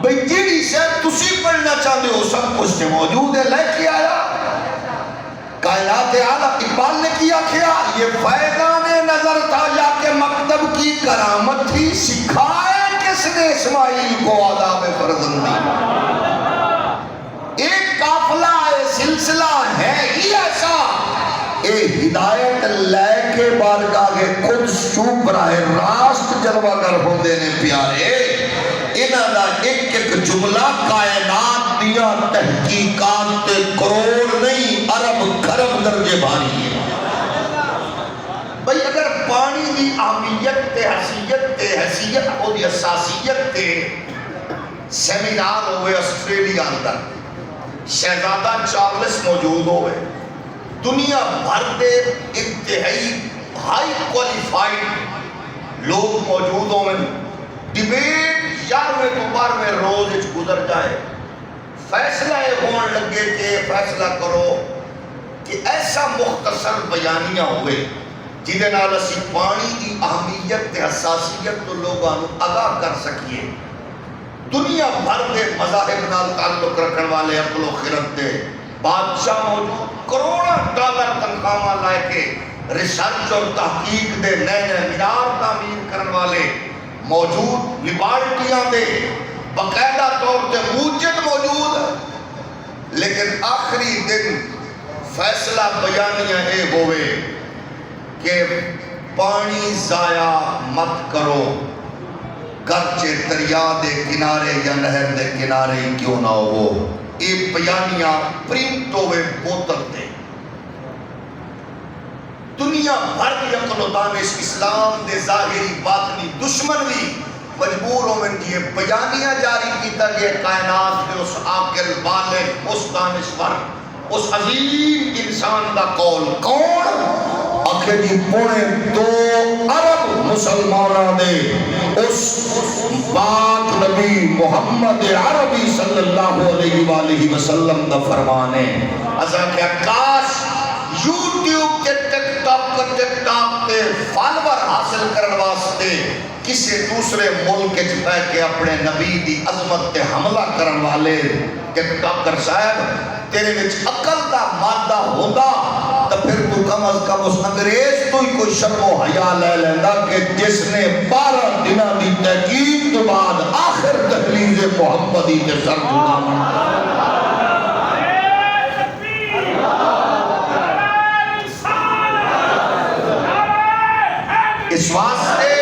بھئی جیڑی سے تسی پڑھنا چاہتے ہو سب کچھ سے موجود ہے، لے کے آیا کائنات عالم۔ اقبال نے کیا کیا یہ فیضان نظر تھا یا کہ مکتب کی کرامت تھی، سکھائے کس نے اسماعیل کو آداب فرزندی۔ ایک قافلہ ہے، سلسلہ ہے ہی ایسا، اے ہدایت لے کے بارگاہ قدس چوب براہ راست جلوہ گر ہوندے نے پیارے۔ انہاں دا ایک ایک جملہ کائنات دیا تحقیقات تے کروڑ نہیں عرب خرب درجے بھاری ہے۔ بھئی اگر پانی دی اہمیت تے حیثیت او دی اساسیت تے سیمینار ہوئے آسٹریلیا اندر، شہزادہ چارلس موجود ہوئے، دنیا بھر دے انتہائی ہائی کوالیفائیڈ لوگ موجود ہوئے، ڈیبیٹ 11ویں تو 12ویں روز اچ گزر جائے، فیصلہ ہون لگے کہ فیصلہ کرو کہ ایسا مختصر بیانیہ ہوئے جنہیں نال اسی پانی کی اہمیت تے حساسیت تو لوگاں آگاہ کر سکیے۔ دنیا بھر دے مذاہب نال تعلق رکھن والے عقل و خرد دے بادشاہ موجود، کروڑا ڈالر تنخواہ لائے کے ریسرچ اور تحقیق دے نئے نئے معیار تعمیر کرن والے موجود، لیبارٹیاں دے باقاعدہ طور تے موجد موجود، لیکن آخری دن فیصلہ بیانیہ اے ہوئے کہ پانی ضائع مت کرو، گرچہ دریا دے کنارے یا نہر دے کنارے کیوں نہ ہو۔ یہ بیانیہ پرنٹ ہوئے بوتل دے، دنیا بھر کی عقل و دانش اسلام دے ظاہری باطنی دشمن بھی مجبور ہوئے کہ یہ بیانیہ جاری کیتا گیا کائنات کے اس عاقل بالغ، اس دانشور، اس عظیم انسان دا قول کون؟ آخر جی پونے 2 ارب مسلمانہ دے اس پاک نبی محمد عربی صلی اللہ علیہ وآلہ وسلم دا فرمانے ازا کیا کاش یوٹیوب کے ٹک ٹاک تے فالور حاصل کرن واسطے کسی دوسرے ملک پہ کے اپنے نبی دی عظمت تے حملہ کرن والے ٹک ٹاکر صاحب تیرے وچ عقل دا مادہ ہوندہ تو پھر تو کم از کم اس انگریز تو ہی کوئی شرم و حیا لے لیندہ کہ جس نے 12 دنہ دی تحقیق تو بعد آخر تحلیز محمدی کے سر جڑا۔ اس واسطے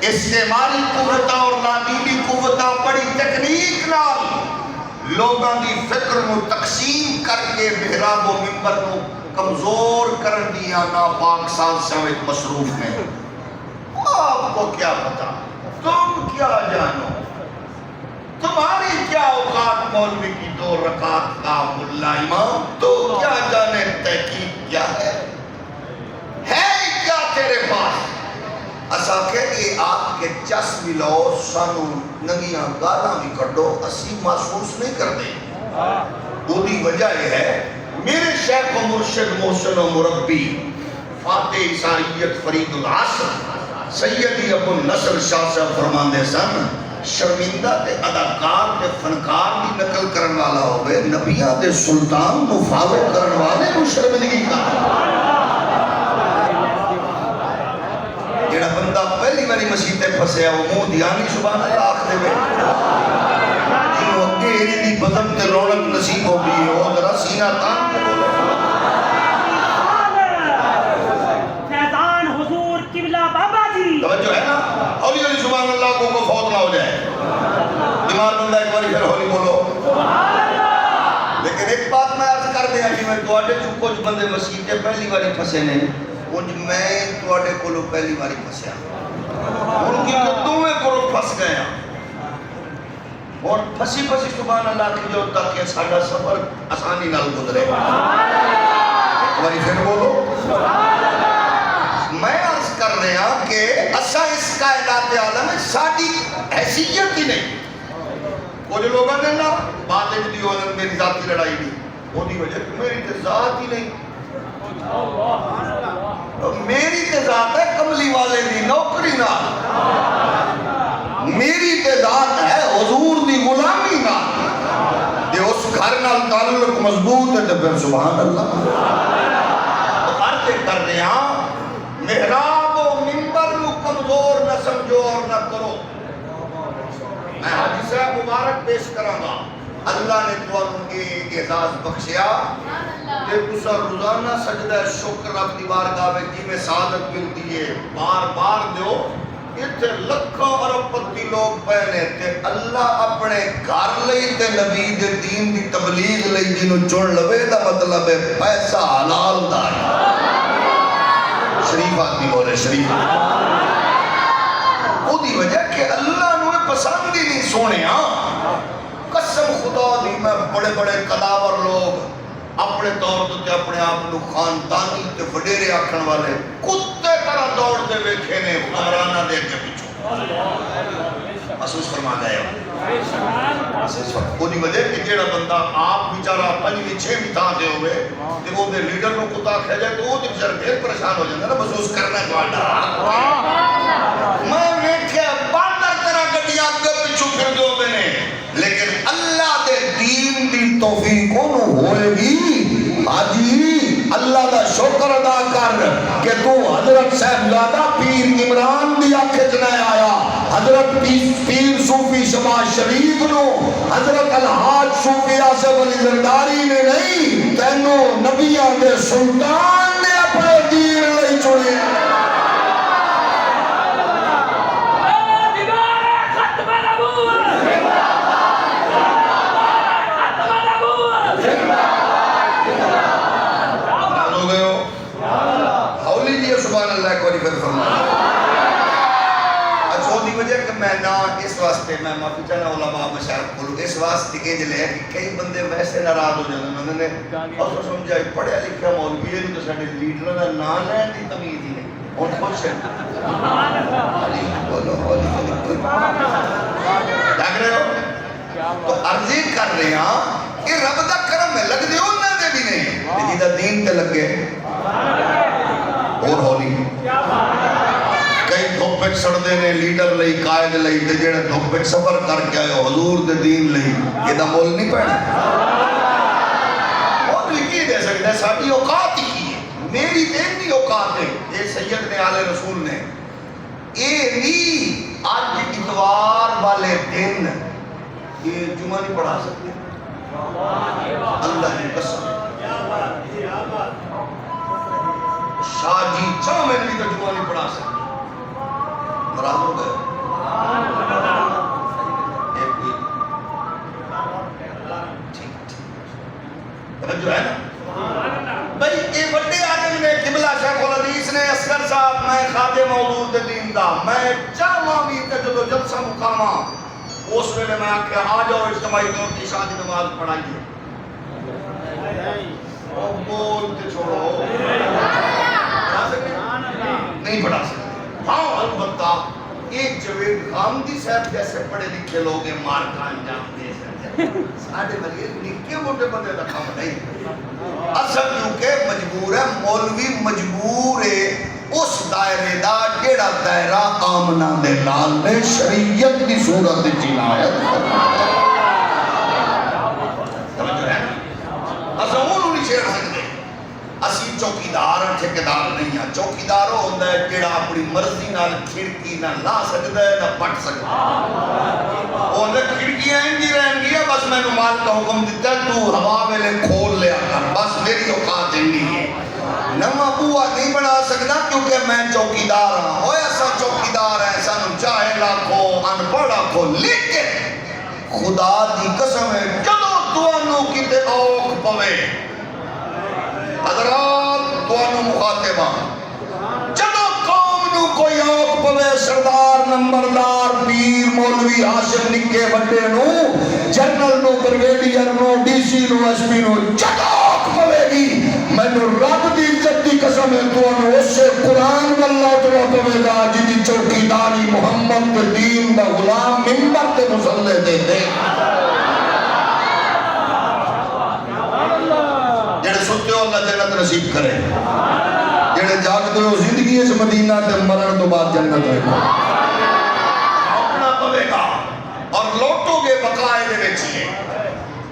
استعمالی قوتہ اور لادیبی قوتہ بڑی تکنیک نال لوگاں دی فکر نو تقسیم کر کے محراب و منبر نو کمزور کر دیا ناپاک سازشاں وچ مصروف میں۔ آپ کو کیا پتا، تم کیا جانو، تمہاری کیا اوقات مولوی کی 2 رکعت کا ملا امام، تو کیا جانے تحقیق کیا ہے کیا تیرے پاس؟ اسا کہ اے آپ کے چس ملو سانو نگیاں گالاں بھی کٹو اسی محسوس نہیں کر دیں۔ وہی وجہ یہ ہے میرے شیخ و مرشد محسن و مربی فاتح عیسائیت فرید العصر سیدی ابو النصر شاہ صاحب فرماندے سن شرمندہ تے اداکار تے فنکار دی نقل کرن والا ہوئے، نبیہ تے سلطان نو فالو کرن والے نو شرمندگی کا۔ جڑا بندہ پہلی باری مسیح تے پھسیا وہ منہ دیانی سبحان اللہ آخر میں جنہوں اگے ایری دی بدن تے رونق نصیب ہو گئی ہے وہ ذرا سینہ تان کے بولے فیضان حضور قبلہ بابا جی توجہ ہے نا، ہولی ہولی سبحان اللہ کو فوت نہ ہو جائے، بیمار بندہ ایک باری پھر ہولی بولو۔ لیکن ایک بات میں عرض کر دیا کہ میں دوڑے جو کچھ بندے مسیح تے پہلی باری پھسے نے انج میں توڑے کولو پہلی باری پھسیا، ان کی کدویں کولو پھس گئے اور پھسی سبحان اللہ کی جو تاکہ ساڑھا سفر آسانی نال گزرے۔ باری پھر بولو، میں عرض کر رہے ہیں کہ اسا اس کائنات عالم میں ساڑھی حیثیت ہی نہیں۔ وہ جو لوگوں نے نا باتیں دی ہوئے میری ذاتی لڑائی دی وہ دی وجہ کہ میری ذات ہی نہیں، میری ذات ہے کملی والے دی نوکری نہ، میری ذات ہے نال تعلق مضبوط ہے تو پھر سبحان اللہ. عرض کر رہے ہیں محراب و منبر نو کمزور نہ سمجھو اور نہ کرو. میں حدیث مبارک پیش کراں گا. اللہ نے تمہیں یہ اعزاز بخشیا کہ تسا روزانہ سجدہ شکر رب دی بارگاہ میں جی میں سعادت ملتی ہے بار بار دیو. اتنے لکھوں ارب پتی لوگ پہنے تے اللہ اپنے گھر لئی تے نبی دے دین دی تبلیغ لئی جنہوں چن لوے دا مطلب ہے پیسہ حلال دا ہے. شریف آدمی بولے شریف. وہ دی وجہ کہ اللہ نوے پسند ہی نہیں سونے. قسم خدا دی میں بڑے بڑے قداور لوگ اپنے طور تے اپنے آپ نو خاندانی تے وڈیرے آکھن والے کتے طرح دوڑ دے ویکھے نے حکمراناں دے کے پیچھے. محسوس فرما گئے ہو. وہ دی وجہ کہ جیڑا بندہ آپ بیچارہ 5ویں 6ویں تھاں تے ہوئے تے وہ دے لیڈر نو کتا کھے جائے تو وہ تے بیچارہ پھر پریشان ہو جاندے نا. محسوس کرنا تہاڈا. میں ویکھیا باندر طرح گڈیاں اگے پیچھے پھر دے ہوندے نے لیکن اللہ دے دین دی توفیق انہوں ہوئے گی. حاجی اللہ دا شکر ادا کر کہ تو حضرت صاحبزادہ پیر عمران دی آنکھیں جنائے آیا. حضرت پیر صوفی شباز شریف نو حضرت الحاج صوفی آصف علی زرداری نے نہیں تینوں نبیاں دے سلطان نے اپنے دین لئی چنے. میں نہ اس واسطے میں معافی چاہنا علماء مشاہد کھولوں اس واسطے کہ جلے کہ کئی بندے ویسے ناراض ہو جاتے ہیں. انہوں نے اور سمجھا پڑھیا لکھا مولوی ہے تو سارے لیڈروں کا نام لین کی تمیز ہی نہیں. اور خوش ہے دیکھ رہے ہو. تو عرضی کر رہے ہیں کہ رب دا کرم ہے لگ دے انہوں نے بھی نہیں جیدہ دین تے لگ گئے اور ہولی. کئی دھوپک سڑدے نے لیڈر لئی قائد لئی تے جڑے دھوپک سفر کر کے آئے حضور دے دین لئی یہ دا مول نہیں پڑھنا. مول لکھی دے سکتے ہیں ساڑھی اوقات ہی ہے. میری دین بھی اوقات ہے. یہ سید نے آل رسول نے اے بھی آج اتوار والے دن یہ جمعہ نہیں پڑھا سکتے. اللہ کی قسم شاہ جی چاہ میں بھی تو جمعہ نہیں پڑھا سکتے. مراد ہو گئے ایک بھی ٹھیک جو ہے نا بھئی یہ بڑے آدم نے قبلہ شیخ الحدیث نے اصغر صاحب میں خادم موجود دین دا میں چاہواں بھی تجد و جلسہ مقامہ اس ویلے میں آکے آ جاؤ اجتماعی طور کی شادی نماز پڑھائیے. بولتے چھوڑو نہیں پڑھا سکتے. ہاں البتہ ایک جوید غامدی صاحب جیسے پڑھے لکھے لوگ ہیں مار کا انجام دے سکتے ہیں. ساڑھے ملیے نکے موٹے بندے دا کام نہیں. اصل کیونکہ مجبور ہے مولوی مجبور ہے اس دائرے دا جیڑا دائرہ آمنہ دے لال نے شریعت کی صورت جنایت سمجھو ہے اصل انہوں نہیں چھیڑ سکتے. اسی چوکیدار ہیں ٹھیکیدار نہیں ہیں. چوکیدار ہوتا ہے جیڑا اپنی مرضی نال کھڑکی نہ لا سکتا ہے نہ پٹ سکتا ہے. وہ اندر کھڑکیاں انجی رہن گیا بس میں نے مال کا حکم دیتا ہے تو ہوا میں کھول لیا کر بس میری اوقات نہیں ہے. نما بوا نہیں بنا سکتا کیونکہ میں چوکیدار ہوں. وہ ایسا چوکیدار ہے سانو چاہے لاکھو ان پڑھا کھو لیکن خدا دی قسم ہے جدو توانو کتے اوک پوے حضرات توانو مخاطبہ جدو قوم نو کوئی اوک پوے سردار نمبردار پیر مولوی حاشم نکے بڑے نو جنرل نو بریگیڈیئر نو ڈی سی نو ایس پی نو جدو اوک پوے گی میں نو رب دی عزت دی قسم ہے توانو اس سے قرآن واللہ اتنا پوے گا جدی چوکیداری محمد کے دین دا غلام ممبر تے مسلح دے دے. جڑے ستے ہو اللہ جنت نصیب کرے جڑے جاگتے ہو زندگی اس مدینہ تے مرن تو بعد جنت رہے گا. اپنا پوے گا اور لوٹو گے بقائے دے بیچیے.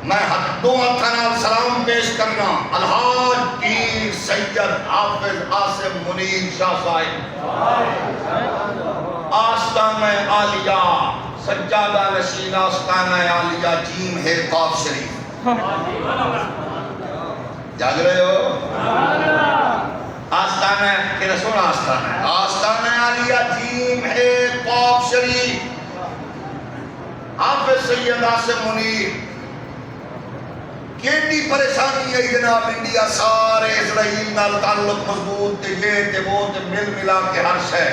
میں دو ہاتھ سلام پیش کرنا الحاج پیر سید حافظ عاصم منیر شاہ صاحب آستانہ عالیہ سجادہ نشین آستانہ عالیہ جیم ہے قاف شریف جاگ رہے ہو آستانہ کہ رسول آستانہ عالیہ جیم ہے قاف شریف حافظ سید عاصم منیر کیٹی پریشانی ہے جناب انڈیا سارے اسرائیل نال تعلق مضبوط تے یہ تے وہ تے مل ملا کے ہر شے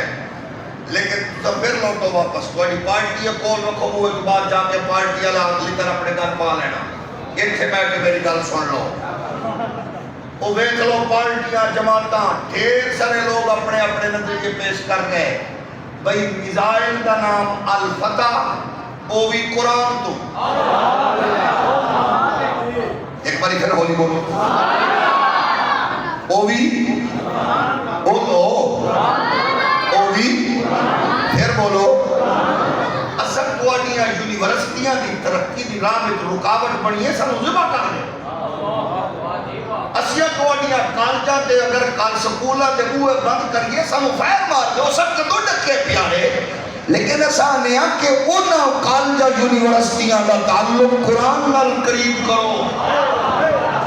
لیکن تو پھر لوٹو واپس کوئی پارٹی کول رکھو وہ ایک بات جا کے پارٹی والا لے کر اپنے گھر پا لینا ایتھے بیٹھ کے میری گل سن لو وہ ویکھ لو پارٹیاں جماعتاں ڈھیر سارے لوگ اپنے اپنے نظریے پیش کر گئے بھئی میزائل کا نام الفتح وہ بھی قرآن تو ایک باری پھر ہولی بولو اووی بولو اووی پھر بولو اصل کوانیاں یونیورسٹیاں دی ترقی دی راہ میں رکاوٹ بنی ہے سانو ذبح کر دے اسیاں کوانیاں کالجاں دے اگر کال سکولاں دے بوئے بند کریے سانو فائر مار دے وہ سب کدو ڈکے پیارے لیکن ایسا نہیں ہے کہ انہاں کالجہ یونیورسٹیاں دا تعلق قرآن نال قریب کرو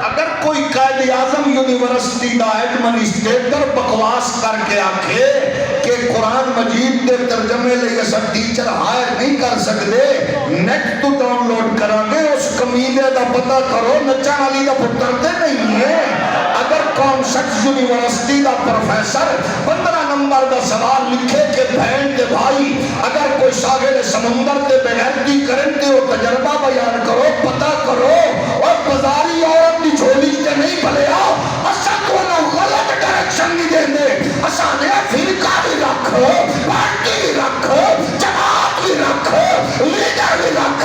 اگر کوئی قائد اعظم یونیورسٹی دا ایڈمنسٹریٹر بکواس کر کے آکھے کہ قرآن مجید دے ترجمے لئے ایسا ٹیچر ہائر نہیں کر سکتے نیٹ تو ڈاؤن لوڈ کرانگے اس کمیلے دا پتہ کرو نچان علی دا پتر دے نہیں ہے اگر کون شخص یونیورسٹی دا پروفیسر 15 نمبر دا سوال لکھے کہ بہن دے بھائی اگر کوئی شاگرد سمندر دے بغیرتی کرن دے وہ تجربہ بیان کرو پتہ کرو اور بازاری عورت دی چھولی تے نہیں بھلیا اسا کو نہ غلط ڈائریکشن نہیں دیں دے اسا نے فرقہ بھی رکھ پارٹی بھی رکھ جماعت بھی رکھ لیڈر بھی رکھ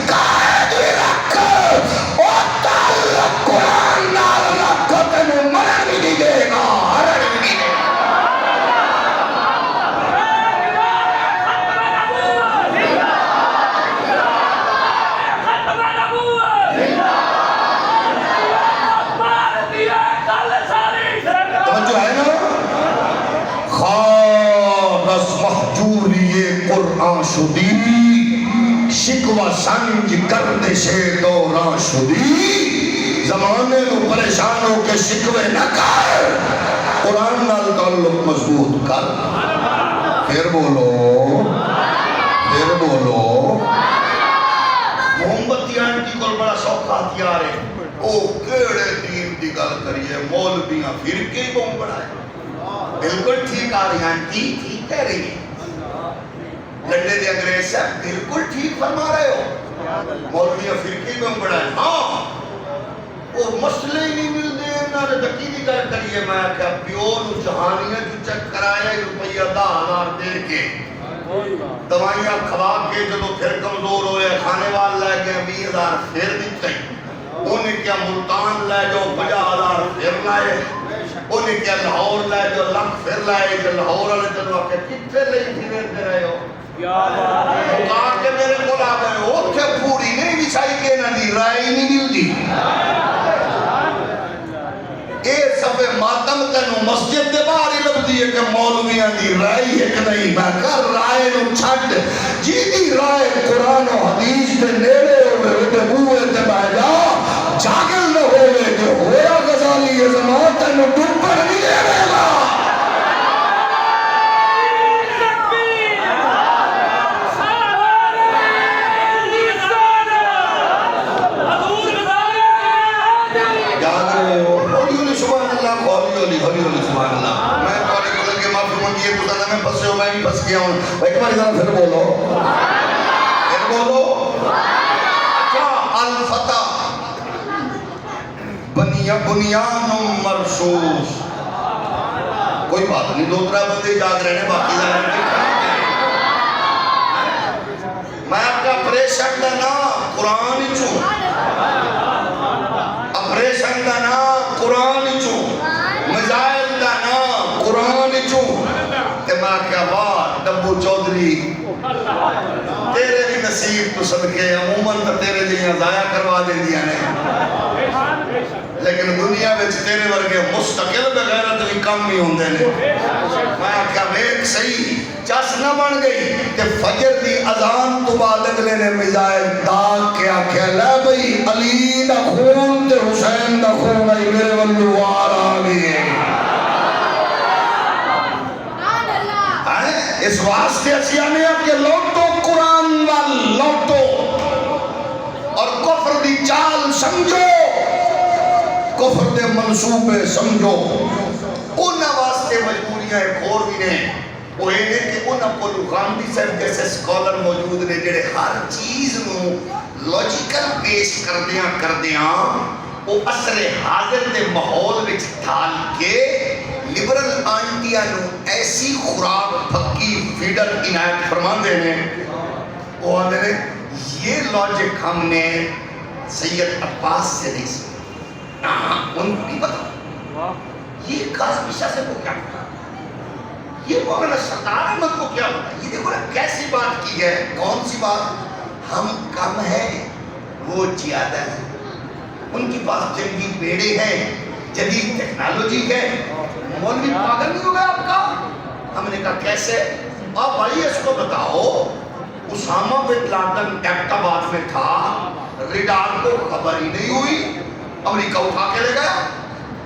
قائد بھی رکھ اور تعلق قرآن نال رکھ تینے مرن بھی نہیں دے گا ہرن بھی نہیں دے گا قرآن شدی شکوہ سنج گردش دوران شدی زمانے کو پریشان ہو کے شکوے نہ کر قرآن نال تعلق مضبوط کر پھر بولو محمد آنٹی کو بڑا شوق ہتھیار ہے او کیڑے دین دی گل کریے مولویاں فرقے ہی بم بڑھائے بالکل ٹھیک آ رہی آنٹی ٹھیک کہہ رہی ہے لڑنے دے انگریز صاحب بالکل ٹھیک فرما رہے ہو مولویہ فرقی میں بڑھائے ہاں وہ مسئلے ہی نہیں ملتے انہوں نے دقیقی کر کریے میں کہا پیون جہانیاں جو چک کرائے روپیہ 10,000 دے کے دوائیاں کھوا کے جب پھر کمزور ہوئے کھانے وال لے کے 20,000 پھر دیتے انہیں کیا ملتان لے جو 50,000 پھر لائے انہیں کیا لاہور لے جو لکھ پھر لائے جو لاہور والے تنو آکے کتنے لئی پھرے دے رہے ہو کہا کہ میرے کو لا گئے ہو تھے پوری نہیں بچائی کے نہ دی رائے نہیں ملتی اے سب ماتم تنو مسجد دے باہر ہی لب دیئے کہ مولویاں دی رائے ایک نہیں میں کر رائے نو چھٹ جی دی رائے قرآن و حدیث دے نیڑے ہوئے دے بوئے دے بائدہ جاگل نہ ہوئے دے ہویا غزالی یہ زمان تنو ڈپر نہیں لے رہے گا ہولی سبحان اللہ میں توڑے کو لگے معافی مانگیے گزانا میں پھنسے ہو میں بھی پھنس گیا ہوں ایک بار ذرا پھر بولو اچھا الفتح بنیان مرصوص کوئی بات نہیں 2-3 بندے جاگ رہے ہیں باقی میں آپ کا پریشن دا نام قرآن چوں اپریشن دا نام قرآن چوں مزائل دا نام قرآن چوں تے ماں کیا بات ڈبو چودری تیرے بھی کثیر تو صدقے عموماً تو تیرے جیاں ضائع کروا دیں دیا نے، لیکن دنیا میں تیرے ورگے مستقل بغیرت بھی کم ہی ہوندے نے۔ میں کیا ویک صحیح چس نہ بن گئی کہ فجر دی اذان تو بعد اگلے نے میزائل داغ کے آکھیا لے بھئی علی دا خون تے حسین دا خون آئی میرے والو وار آ گئے۔ اس واسطے اسی آنے اب کہ لوٹو قرآن وال لوٹو اور کفر دی چال سمجھو، کفر دے منصوبے سمجھو۔ انہاں واسطے مجبوریاں ایک اور بھی نے، وہ یہ ہے کہ انہاں کو غامدی صاحب جیسے سکولر موجود نے جڑے ہر چیز نو لوجیکل پیش کردیاں وہ عصر حاضر دے ماحول وچ ڈھال کے لبرل آنٹیاں نو ایسی خوراک پھکی فیڈر عنایت فرماندے نے، وہ آدھے نے یہ لاجک ہم نے سید عباس سے نہیں سنا، ان کو نہیں پتا یہ قاسم شاہ سے کو کیا پتا، یہ مولانا سردار احمد کو کیا پتا۔ یہ دیکھو نا کیسی بات کی ہے، کون سی بات؟ ہم کم ہیں وہ زیادہ ہے، ان کے پاس جنگی بیڑے ہیں، جدید ٹیکنالوجی ہے۔ مولوی پاگل نہیں ہوگا آپ کا؟ ہم نے کہا کیسے؟ آپ بھائی اس کو بتاؤ، اسامہ بن لادن ایبٹ آباد میں تھا، ریڈار کو خبر ہی نہیں ہوئی، امریکہ اٹھا کے لے گیا،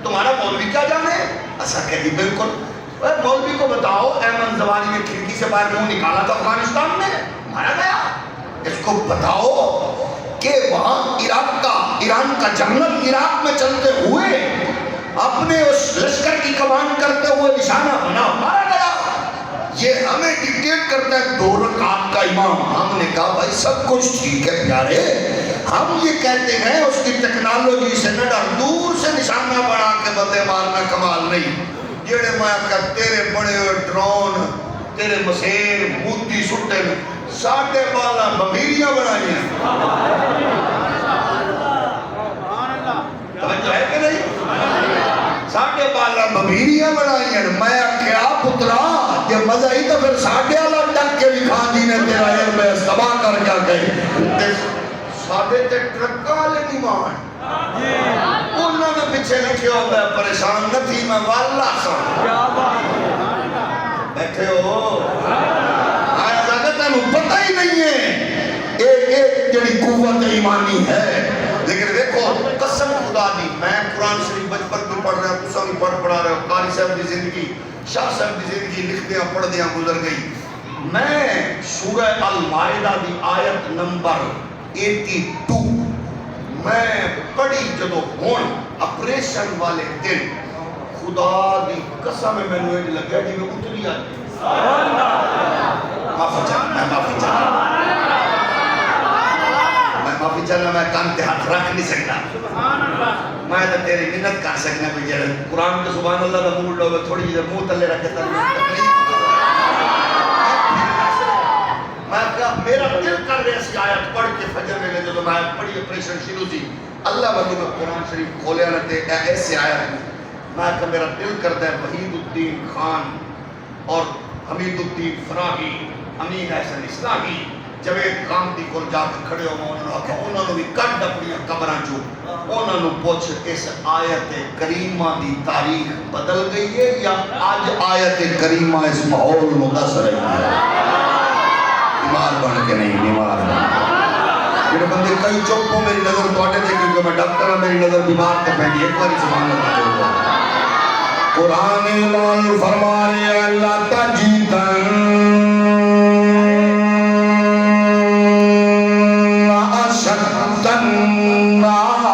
تمہارا مولوی کیا جانے؟ ایسا کہتی بالکل۔ مولوی کو بتاؤ ایمن زواری نے کھڑکی سے باہر منہ نکالا تھا افغانستان میں، مارا گیا۔ اس کو بتاؤ کہ وہاں ایران کا جنرل عراق میں چلتے ہوئے اپنے اس لشکر کی کمان کرتے ہوئے نشانہ بنا، مارا گیا۔ یہ ہمیں ڈکٹیٹ کرتا ہے 2 رکعت کا امام۔ ہم نے کہا بھائی سب کچھ ٹھیک ہے پیارے، ہم یہ کہتے ہیں اس کی ٹیکنالوجی سے نہ ڈر، دور سے نشانہ بنا کے بندے مارنا کمال نہیں۔ جیڑے میں کہا تیرے بڑے ہوئے ڈرون، تیرے مسیر موتی سٹے میں 12.5 بمیریاں بنائی ہیں، توجہ ہے کہ نہیں؟ 12.5 بمیریاں بنائی ہیں۔ میں کیا پترا یہ مزہ ہی تو پھر 12.5 ٹک کے بھی کھا دی نے تیرا علم میں استباہ کر کیا کہیں ساڑھے تے ٹرکا والے نہیں مان انہوں نے پیچھے لکھے ہو میں پریشان نہ تھی میں واللہ سا بیٹھے ہو آیا زیادہ تنہوں پتہ ہی نہیں ہے ایک جڑی قوت ایمانی ہے۔ لیکن دیکھو قسم خدا دی میں قرآن شریف بچپن میں پڑھ رہا ہوں، تسا بھی پڑھا رہے ہو، قاری صاحب دی زندگی شاہ صاحب دی زندگی لکھدیاں پڑھدیاں گزر گئی۔ میں سورہ المائدہ دی آیت نمبر 82 میں پڑھی جدو ہون اپریشن والے دن خدا دی قسم میں نے یہ لگا جی میں اتری آتی معافی چاہنا میں کام تے ہاتھ رکھ نہیں سکتا، میں تو تیری منت کر سکنا بھی جڑا قرآن کے سبحان اللہ دا موڑ لو تھوڑی جی منہ تلے رکھے میں کہا میرا دل کر رہے اسی آیت پڑھ کے فجر میں جو میں پڑھی اپریشن شروع تھی اللہ بندو میں قرآن شریف کھولے نہ تے ایسے آیت میں کہا میرا دل کرتا ہے وحید الدین خان اور حمید الدین فراغی امین احسن اصلاحی جوید غامدی کو جا کے کھڑے ہو انہوں نے بھی کٹ اپنی قبران جو انہوں نے پوچھ اس آیت کریمہ دی تاریخ بدل گئی ہے یا آج آیت کریمہ اس ماحول مدثر ہے؟ بیمار بن کے نہیں، بیمار بن میرے بندے کئی چوکوں میری نظر تو آٹے تھے کیونکہ میں ڈاکٹر ہوں میری نظر بیمار تو پہنی ایک باری سبحان اللہ کرو قرآن مول فرمانے اللہ تجیدن اشد الناس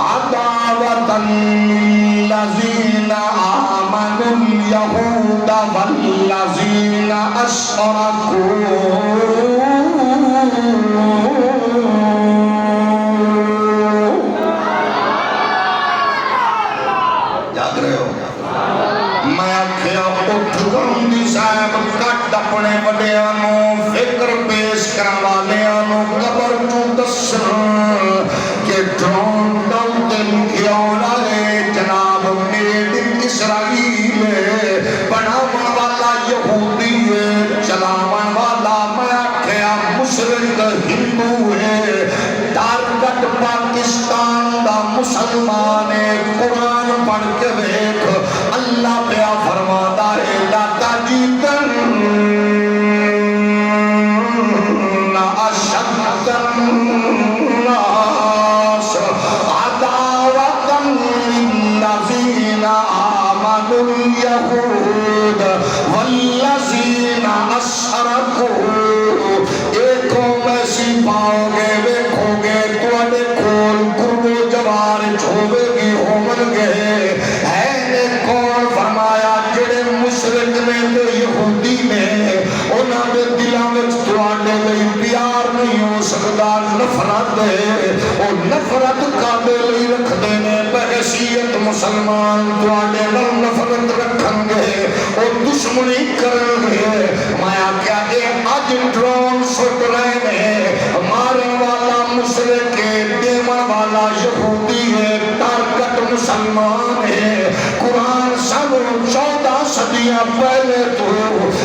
عداوة للذین آمنوا اليہود والذین اشرکوا اپنے وڈیانوں فکر پیش کروالیانوں قبر تو دسن کہ ڈرون دل کیوں لائے جناب میڈ اسرائیل بناون والا یہودی چلاون والا میں آکھیا ہندو ہے ٹارگٹ پاکستان دا مسلمان ہے قرآن پڑھ کے دیکھ اللہ پیا فرماتا ہے داتا جی اشد الناس عداوة للذين آمنوا اليهود والذين أشركوا ایک قوم ایسی پاؤ گے دیکھو گے تواڈے کول قرب و جوار چھوے گی ہومن گے ہے کون فرمایا جڑے مشرک نے تے یہودی نے انہاں دے دلاں وچ تواڈے لئی پیار نہیں ہو سکدا نفرت ہے او نفرت کادے لئی رکھدے نے بحیثیت مسلمان تواڈے نال نفرت رکھن گے او دشمنی کرن گے مایا کیا اے اج ڈرون سٹ رہے ہیں مارن والا مشرک ہے دیون والا یہودی ہے ٹارگٹ مسلمان ہے قرآن سب 14 صدیاں پہلے تو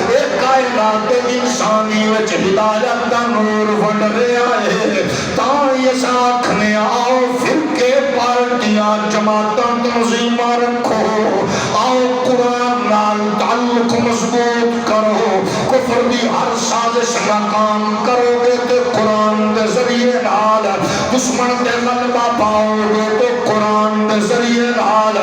ایک کائنات انسانی وچ ہدایت دا نور ونڈ رہا ہے تاں یہ آکھنے آؤ فرقے پارٹیاں جماعتاں تنظیماں رکھو آؤ قرآن نال تعلق مضبوط کرو کفر دی ہر سازش ناکام کرو گے تے قرآن دے ذریعے نال دشمن دے غلبہ پاؤ گے تے قرآن دے ذریعے نال